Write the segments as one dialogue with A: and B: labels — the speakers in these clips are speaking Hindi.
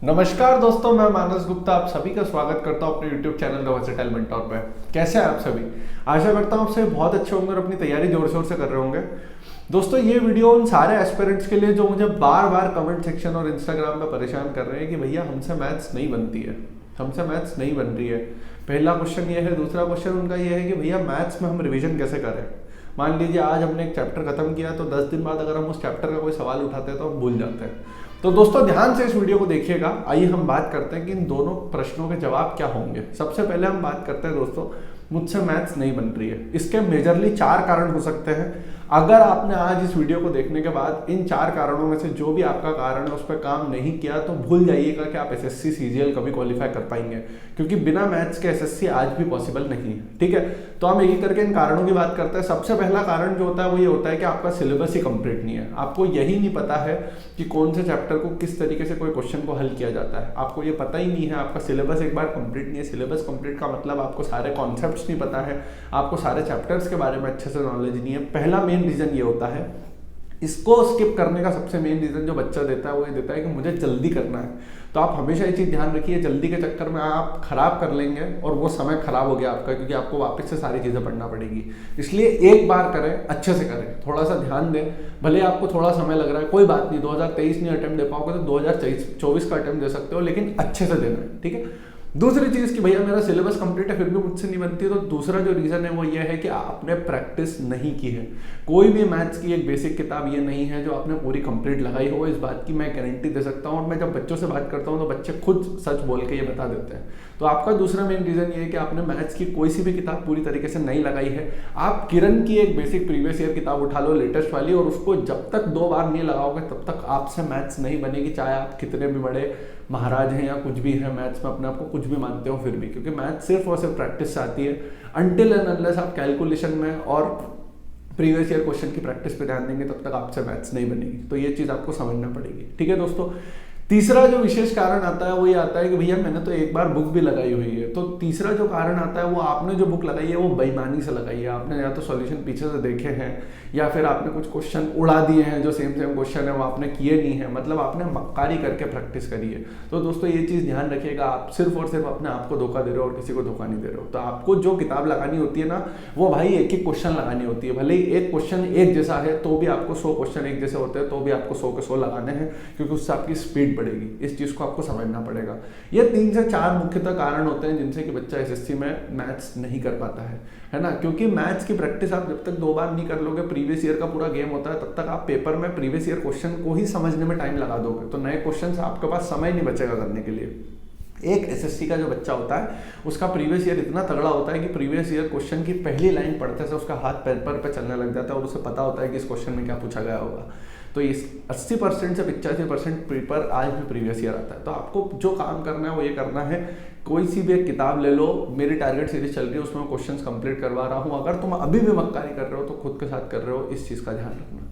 A: नमस्कार दोस्तों, मैं मानस गुप्ता आप सभी का स्वागत करता हूं अपने YouTube channel the versatile mentor पे। कैसे हैं आप सभी? आशा करता हूं आप सभी बहुत अच्छे होंगे और अपनी तैयारी जोर शोर से कर रहे होंगे। दोस्तों, ये वीडियो उन सारे एस्पिरेंट्स के लिए जो मुझे बार बार कमेंट सेक्शन और इंस्टाग्राम पे परेशान कर रहे हैं कि भैया हमसे मैथ्स नहीं बनती है, हमसे मैथ्स नहीं बन रही है। पहला क्वेश्चन ये है। दूसरा क्वेश्चन उनका ये है कि भैया मैथ्स में हम रिविजन कैसे करें। मान लीजिए आज हमने एक चैप्टर खत्म किया तो 10 दिन बाद अगर हम उस चैप्टर का कोई सवाल उठाते हैं तो हम भूल जाते हैं। तो दोस्तों ध्यान से इस वीडियो को देखिएगा। आइए हम बात करते हैं कि इन दोनों प्रश्नों के जवाब क्या होंगे। सबसे पहले हम बात करते हैं दोस्तों, मुझसे मैथ्स नहीं बन रही है। इसके मेजरली 4 कारण हो सकते हैं। अगर आपने आज इस वीडियो को देखने के बाद इन 4 कारणों में से जो भी आपका कारण है उस पर काम नहीं किया तो भूल जाइएगा कि आप एसएससी सीजीएल कभी क्वालिफाई कर पाएंगे, क्योंकि बिना मैथ्स के एसएससी आज भी पॉसिबल नहीं है। ठीक है, तो हम एक एक करके इन कारणों की बात करते हैं। सबसे पहला कारण जो होता है वो ये होता है कि आपका सिलेबस ही कंप्लीट नहीं है। आपको यही नहीं पता है कि कौन से चैप्टर को किस तरीके से कोई क्वेश्चन को हल किया जाता है। आपको ये पता ही नहीं है, आपका सिलेबस एक बार कंप्लीट नहीं है। सिलेबस कंप्लीट का मतलब आपको सारे कॉन्सेप्ट्स नहीं पता है, आपको सारे चैप्टर्स के बारे में अच्छे से नॉलेज नहीं है। पहला मेन रीजन ये होता है। इसको स्किप करने का सबसे मेन रीजन जो बच्चा देता है वो ये देता है कि मुझे जल्दी करना है। तो आप हमेशा ये चीज़ ध्यान रखिए, जल्दी के चक्कर में आप खराब कर लेंगे और वो समय खराब हो गया आपका, क्योंकि आपको वापस से सारी चीज़ें पढ़ना पड़ेगी। इसलिए एक बार करें, अच्छे से करें, थोड़ा सा ध्यान दें। भले आपको थोड़ा समय लग रहा है, कोई बात नहीं। 2023 नहीं अटेम्प्ट दे पाओगे तो 2024 का अटेम्प्ट दे सकते हो, लेकिन अच्छे से देना है। ठीक है। दूसरी चीज़ कि भैया मेरा सिलेबस कंप्लीट है फिर भी मुझसे नहीं बनती है, तो दूसरा जो रीज़न है वो ये है कि आपने प्रैक्टिस नहीं की है। कोई भी मैथ्स की एक बेसिक किताब ये नहीं है जो आपने पूरी कंप्लीट लगाई हो। इस बात की मैं गारंटी दे सकता हूँ, और मैं जब बच्चों से बात करता हूँ तो बच्चे खुद सच बोल के ये बता देते हैं। तो आपका दूसरा मेन रीज़न ये है कि आपने मैथ्स की कोई सी भी किताब पूरी तरीके से नहीं लगाई है। आप किरण की एक बेसिक प्रीवियस ईयर किताब उठा लो, लेटेस्ट वाली, और उसको जब तक 2 बार नहीं लगाओगे तब तक आपसे मैथ्स नहीं बनेगी, चाहे आप कितने भी बड़े महाराज हैं या कुछ भी है मैथ्स में, अपने आप को कुछ भी मानते हो फिर भी, क्योंकि मैथ्स सिर्फ और सिर्फ प्रैक्टिस से आती है। अनटिल एंड अनलेस आप कैलकुलेशन में और प्रीवियस ईयर क्वेश्चन की प्रैक्टिस पे ध्यान देंगे तब तक आपसे मैथ्स नहीं बनेगी। तो ये चीज़ आपको समझना पड़ेगी। ठीक है दोस्तों। तीसरा जो विशेष कारण आता है वो ये आता है कि भैया मैंने तो एक बार बुक भी लगाई हुई है। तो तीसरा जो कारण आता है वो आपने जो बुक लगाई है वो बेईमानी से लगाई है। आपने या तो सॉल्यूशन पीछे से देखे हैं या फिर आपने कुछ क्वेश्चन उड़ा दिए हैं, जो सेम क्वेश्चन है वो आपने किए नहीं है, मतलब आपने मक्कारी करके प्रैक्टिस करी है। तो दोस्तों ये चीज़ ध्यान रखिएगा, आप सिर्फ और सिर्फ अपने आप को धोखा दे रहे हो और किसी को धोखा नहीं दे रहे हो। तो आपको जो किताब लगानी होती है ना, वो भाई एक एक क्वेश्चन लगानी होती है। भले ही एक क्वेश्चन एक जैसा है तो भी आपको 100 क्वेश्चन एक जैसे होते हैं तो भी आपको 100 के 100 लगाने हैं, क्योंकि उससे आपकी स्पीड बढ़ेगी। इस चीज़ को आपको समझना पड़ेगा। ये 3 से 4 मुख्यतः कारण होते हैं जिनसे कि बच्चा एसएससी में मैथ्स नहीं कर पाता है ना। क्योंकि मैथ्स की प्रैक्टिस आप जब तक 2 बार नहीं कर लोगे, प्रीवियस ईयर का पूरा गेम होता है, तब तक आप पेपर में प्रीवियस ईयर क्वेश्चन को ही समझने में टाइम लगा दोगे, तो नए क्वेश्चन से आपके पास समय नहीं बचेगा करने के लिए। एक एसएससी का जो बच्चा होता है उसका प्रीवियस ईयर इतना तगड़ा होता है कि प्रीवियस ईयर क्वेश्चन की पहली लाइन पढ़ते से उसका हाथ पेपर पे चलने लग जाता है और उसे पता होता है कि इस क्वेश्चन में क्या पूछा गया होगा। तो इस 80% से 85% पेपर आज भी प्रीवियस ईयर आता है। तो आपको जो काम करना है वो ये करना है, कोई सी भी एक किताब ले लो। मेरी टारगेट सीरीज चल रही है, उसमें क्वेश्चंस कंप्लीट करवा रहा हूँ। अगर तुम अभी भी मक्कारी कर रहे हो तो खुद के साथ कर रहे हो, इस चीज़ का ध्यान रखना।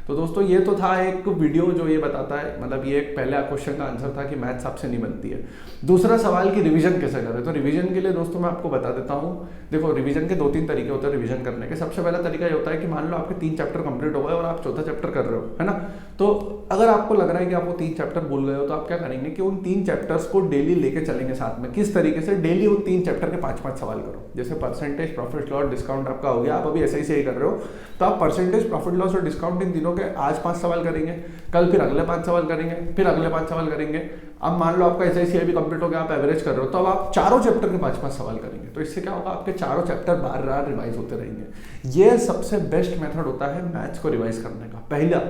A: तो दोस्तों ये तो था एक वीडियो जो ये बताता है, मतलब ये एक पहले क्वेश्चन का आंसर था कि मैथ्स आपसे नहीं बनती है। दूसरा सवाल कि रिवीजन कैसे करें। तो रिवीजन के लिए दोस्तों मैं आपको बता देता हूँ। देखो, रिवीजन के 2-3 तरीके होते हैं रिवीजन करने के। सबसे पहला तरीका ये होता है कि मान लो आपके 3 चैप्टर कंप्लीट हो गए और आप चौथा चैप्टर कर रहे हो, है ना। तो अगर आपको लग रहा है कि आप वो 3 चैप्टर भूल गए हो तो आप क्या करेंगे कि उन 3 चैप्टर्स को डेली लेके चलेंगे साथ में। किस तरीके से? डेली उन 3 चैप्टर के 5-5 सवाल करो। जैसे परसेंटेज, प्रॉफिट लॉस, डिस्काउंट आपका हो गया, आप अभी ऐसे ही कर रहे हो, तो आप परसेंटेज, प्रॉफिट लॉस और डिस्काउंट इन तीनों के आज 5 सवाल करेंगे, कल फिर अगले 5 सवाल करेंगे, फिर अगले 5 सवाल करेंगे। अब मान लो आपका एसआईसीआई भी कंप्लीट हो गया, आप एवरेज कर रहे हो, तो अब आप चारों चैप्टर के 5-5 सवाल करेंगे। तो इससे क्या होगा, आपके चारों चैप्टर बार बार रिवाइज होते रहेंगे। ये सबसे बेस्ट मेथड होता है मैथ्स को रिवाइज करने का, पहला।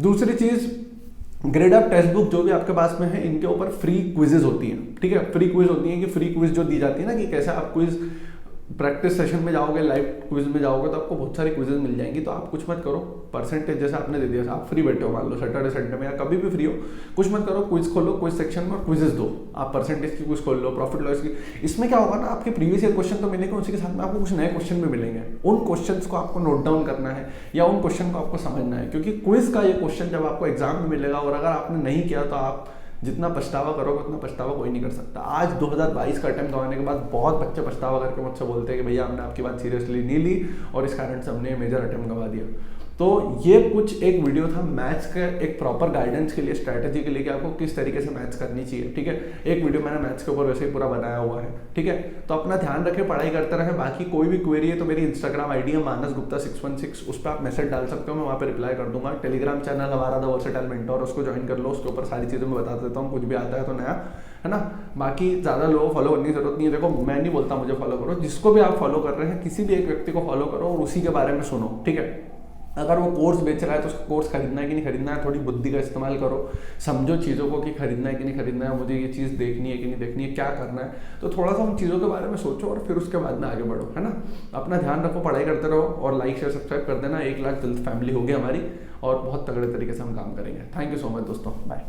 A: दूसरी चीज, ग्रेड अप टेक्स्ट बुक जो भी आपके पास में है, इनके ऊपर फ्री क्विजेज होती हैं। ठीक है, फ्री क्विज होती है कि फ्री क्विज जो दी जाती है ना, कि कैसे आप क्विज प्रैक्टिस सेशन में जाओगे, लाइव क्विज में जाओगे तो आपको बहुत सारी क्विजेज मिल जाएंगी। तो आप कुछ मत करो, परसेंटेज जैसे आपने दे दिया, आप फ्री बैठे हो, मान लो सैटरडे संडे में या कभी भी फ्री हो, कुछ मत करो, क्विज खोलो, क्विज सेक्शन में क्विजेज दो। आप परसेंटेज की क्विज खोल लो, प्रॉफिट लॉस की। इसमें क्या होगा ना, आपके प्रीवियस ईयर क्वेश्चन तो मिलेंगे, उसी के साथ में आपको कुछ नए क्वेश्चन भी मिलेंगे। उन क्वेश्चंस को आपको नोट डाउन करना है या उन क्वेश्चन को आपको समझना है, क्योंकि क्विज का ये क्वेश्चन जब आपको एग्जाम में मिलेगा और अगर आपने नहीं किया तो आप जितना पछतावा करोगे उतना पछतावा कोई नहीं कर सकता। आज 2022 का अटेम्प्ट गंवाने के बाद बहुत बच्चे पछतावा करके मुझसे बोलते हैं कि भैया हमने आपकी बात सीरियसली नहीं ली और इस कारण से हमने मेजर अटेम्प्ट गंवा दिया। तो ये कुछ एक वीडियो था मैथ्स के एक प्रॉपर गाइडेंस के लिए, स्ट्रैटेजी के लिए कि आपको किस तरीके से मैथ्स करनी चाहिए, ठीक है। एक वीडियो मैंने मैथ्स के ऊपर वैसे ही पूरा बनाया हुआ है, ठीक है। तो अपना ध्यान रखें, पढ़ाई करते रहे। बाकी कोई भी क्वेरी है तो मेरी इंस्टाग्राम आईडी है मानस गुप्ता 616, उस पर आप मैसेज डाल सकते हो, मैं वहाँ पे रिप्लाई कर दूंगा। टेलीग्राम चैनल हमारा द वर्सेटाइल मेंटोर, उसको ज्वाइन कर लो, उसके ऊपर सारी चीज़ें मैं बता देता हूँ, कुछ भी आता है तो नया, है ना। बाकी ज़्यादा लोगों को फॉलो करने की जरूरत नहीं है। देखो मैं नहीं बोलता मुझे फॉलो करो, जिसको भी आप फॉलो कर रहे हैं किसी भी एक व्यक्ति को फॉलो करो और उसी के बारे में सुनो, ठीक है। अगर वो कोर्स बेच रहा है तो उसको कोर्स खरीदना है कि नहीं खरीदना है, थोड़ी बुद्धि का इस्तेमाल करो, समझो चीज़ों को कि खरीदना है कि नहीं खरीदना है, मुझे ये चीज़ देखनी है कि नहीं देखनी है, क्या करना है। तो थोड़ा सा उन चीज़ों के बारे में सोचो और फिर उसके बाद में आगे बढ़ो, है ना। अपना ध्यान रखो, पढ़ाई करते रहो और लाइक शेयर सब्सक्राइब कर देना। 1 लाख जल्द फैमिली होगी हमारी और बहुत तगड़े तरीके से हम काम करेंगे। थैंक यू सो मच दोस्तों, बाय।